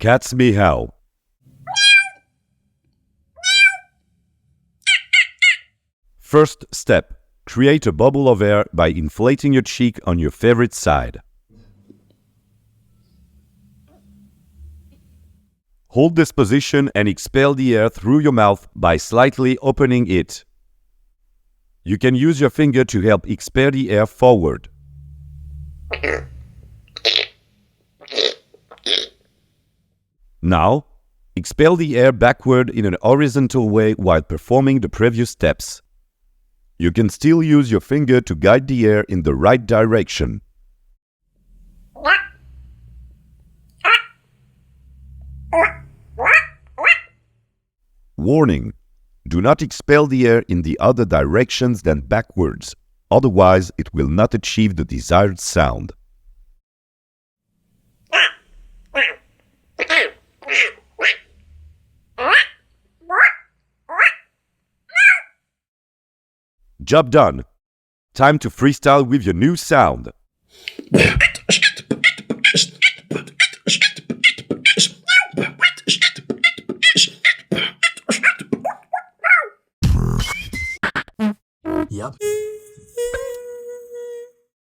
Cats meow. First step. Create a bubble of air by inflating your cheek on your favorite side. Hold this position and expel the air through your mouth by slightly opening it. You can use your finger to help expel the air forward. Now, expel the air backward in an horizontal way while performing the previous steps. You can still use your finger to guide the air in the right direction. Warning: do not expel the air in the other directions than backwards, otherwise it will not achieve the desired sound. Job done. Time to freestyle with your new sound. Yep.